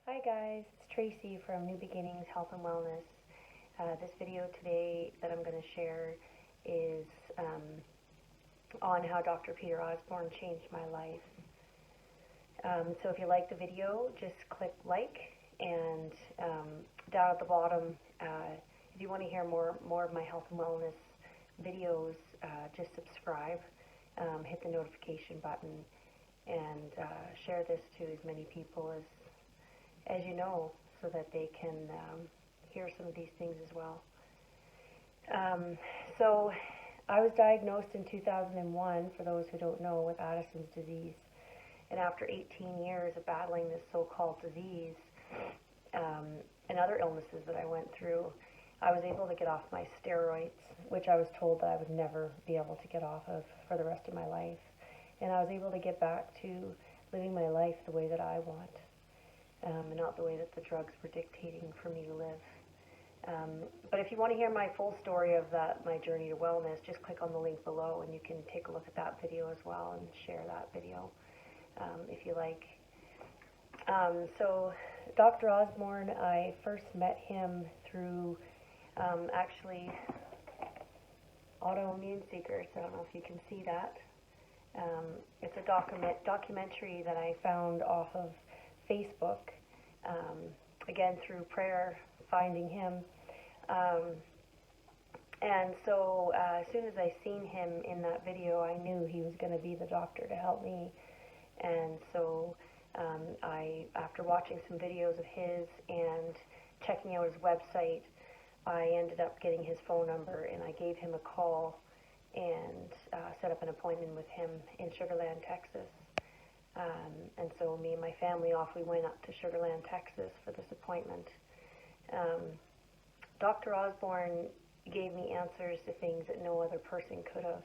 Hi guys, it's Tracy from New Beginnings Health and Wellness. This video today that I'm going to share is on how Dr. Peter Osborne changed my life. So if you like the video, just click like, and down at the bottom, if you want to hear more of my health and wellness videos, just subscribe, hit the notification button, and share this to as many people as you know, so that they can hear some of these things as well. So I was diagnosed in 2001, for those who don't know, with Addison's disease. And after 18 years of battling this so-called disease and other illnesses that I went through, I was able to get off my steroids, which I was told that I would never be able to get off of for the rest of my life. And I was able to get back to living my life the way that I want. And not the way that the drugs were dictating for me to live. But if you want to hear my full story of my journey to wellness, just click on the link below and you can take a look at that video as well and share that video if you like. So Dr. Osborne, I first met him through actually Autoimmune Secrets. I don't know if you can see that. It's a documentary that I found off of Facebook, again through prayer, finding him. And so as soon as I seen him in that video, I knew he was going to be the doctor to help me. And so after watching some videos of his and checking out his website, I ended up getting his phone number, and I gave him a call and set up an appointment with him in Sugar Land, Texas. And so me and my family we went up to Sugar Land, Texas for this appointment. Dr. Osborne gave me answers to things that no other person could have.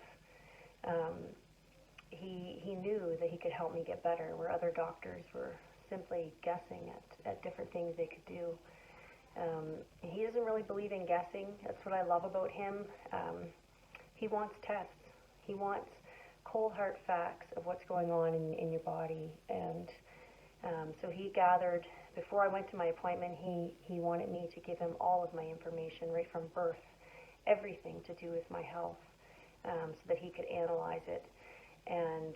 He knew that he could help me get better, where other doctors were simply guessing at different things they could do. He doesn't really believe in guessing. That's what I love about him. He wants tests. He wants cold hard facts of what's going on in your body. And so he gathered, before I went to my appointment, he wanted me to give him all of my information right from birth, everything to do with my health, so that he could analyze it. And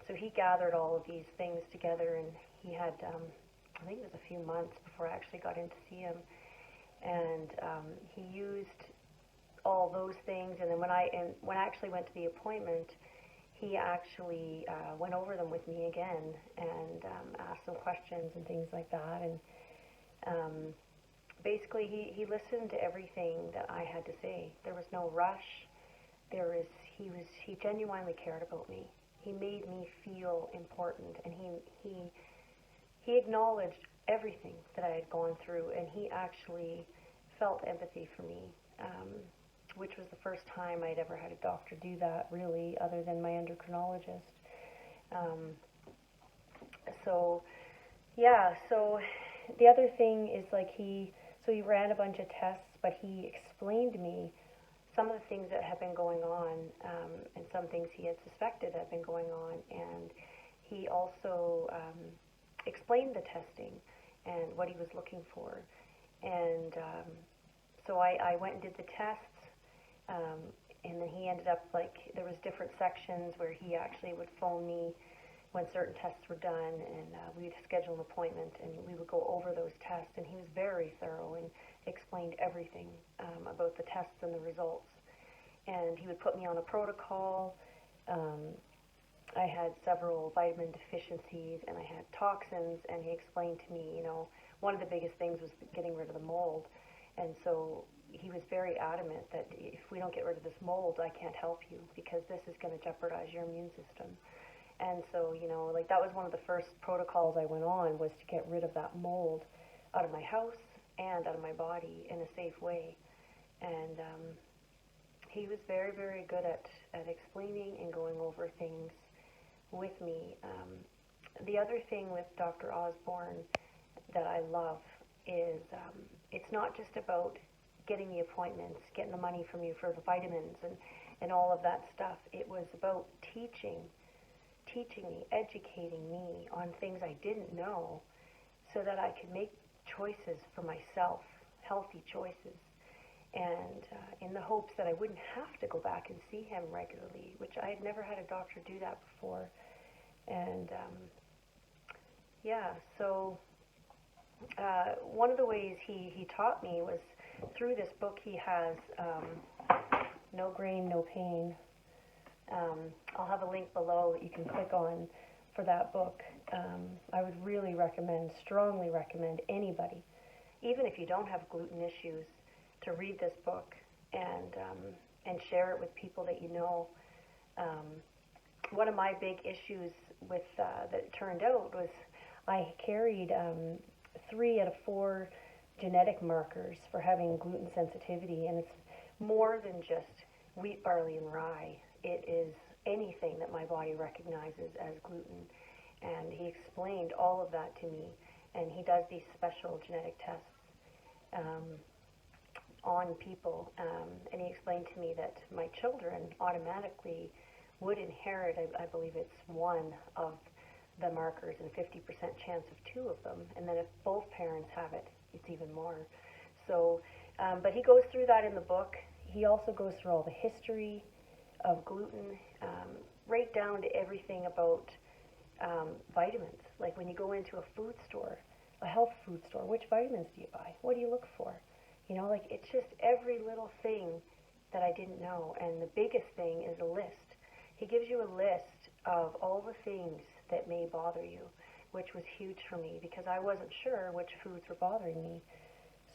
so he gathered all of these things together, and he had, I think it was a few months before I actually got in to see him. And he used all those things, and then when I actually went to the appointment, he actually went over them with me again and asked some questions and things like that. And basically, he listened to everything that I had to say. There was no rush. He genuinely cared about me. He made me feel important, and he acknowledged everything that I had gone through, and he actually felt empathy for me. Which was the first time I'd ever had a doctor do that, really, other than my endocrinologist. So the other thing is he ran a bunch of tests, but he explained to me some of the things that had been going on, and some things he had suspected had been going on, and he also explained the testing and what he was looking for. And so I went and did the tests. And then he ended up, there was different sections where he actually would phone me when certain tests were done, and we'd schedule an appointment, and we would go over those tests. And he was very thorough and explained everything about the tests and the results. And he would put me on a protocol. I had several vitamin deficiencies, and I had toxins, and he explained to me, one of the biggest things was getting rid of the mold. And so he was very adamant that if we don't get rid of this mold, I can't help you, because this is going to jeopardize your immune system. And so, that was one of the first protocols I went on, was to get rid of that mold out of my house and out of my body in a safe way. And he was very, very good at explaining and going over things with me. The other thing with Dr. Osborne that I love is it's not just about getting the appointments, getting the money from you for the vitamins and all of that stuff. It was about teaching me, educating me on things I didn't know, so that I could make choices for myself, healthy choices, and in the hopes that I wouldn't have to go back and see him regularly, which I had never had a doctor do that before. And so one of the ways he taught me was through this book he has, No Grain, No Pain. I'll have a link below that you can click on for that book. I would really strongly recommend anybody, even if you don't have gluten issues, to read this book and share it with people that you know. One of my big issues with that turned out was I carried 3 out of 4 genetic markers for having gluten sensitivity, and it's more than just wheat, barley, and rye. It is anything that my body recognizes as gluten. And he explained all of that to me, and he does these special genetic tests on people, and he explained to me that my children automatically would inherit, I believe it's 1 of the markers and 50% chance of 2 of them, and then if both parents have it, it's even more. So, but he goes through that in the book. He also goes through all the history of gluten, right down to everything about vitamins. Like when you go into a food store, a health food store, which vitamins do you buy? What do you look for? You know, like it's just every little thing that I didn't know. And the biggest thing is a list. He gives you a list of all the things that may bother you, which was huge for me because I wasn't sure which foods were bothering me.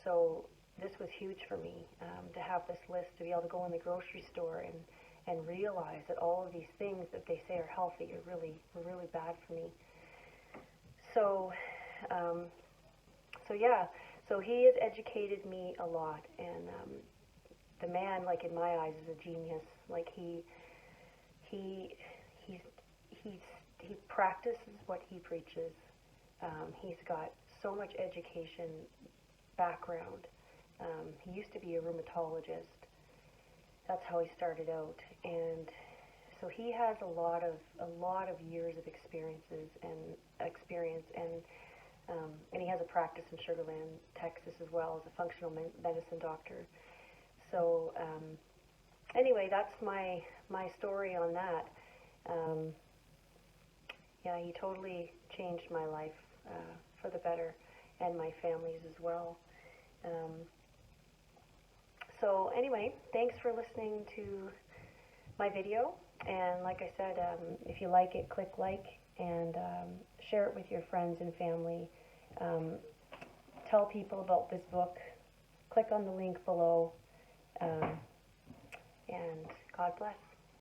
So this was huge for me, to have this list, to be able to go in the grocery store and realize that all of these things that they say are healthy are really bad for me. So, so he has educated me a lot, and the man, like in my eyes, is a genius. Like he practices what he preaches. He's got so much education background. He used to be a rheumatologist. That's how he started out, and so he has a lot of years of experience, and he has a practice in Sugar Land, Texas, as well as a functional medicine doctor. So anyway, that's my story on that. He totally changed my life for the better, and my family's as well. So anyway, thanks for listening to my video, and like I said, if you like it, click like, and share it with your friends and family. Tell people about this book. Click on the link below, and God bless.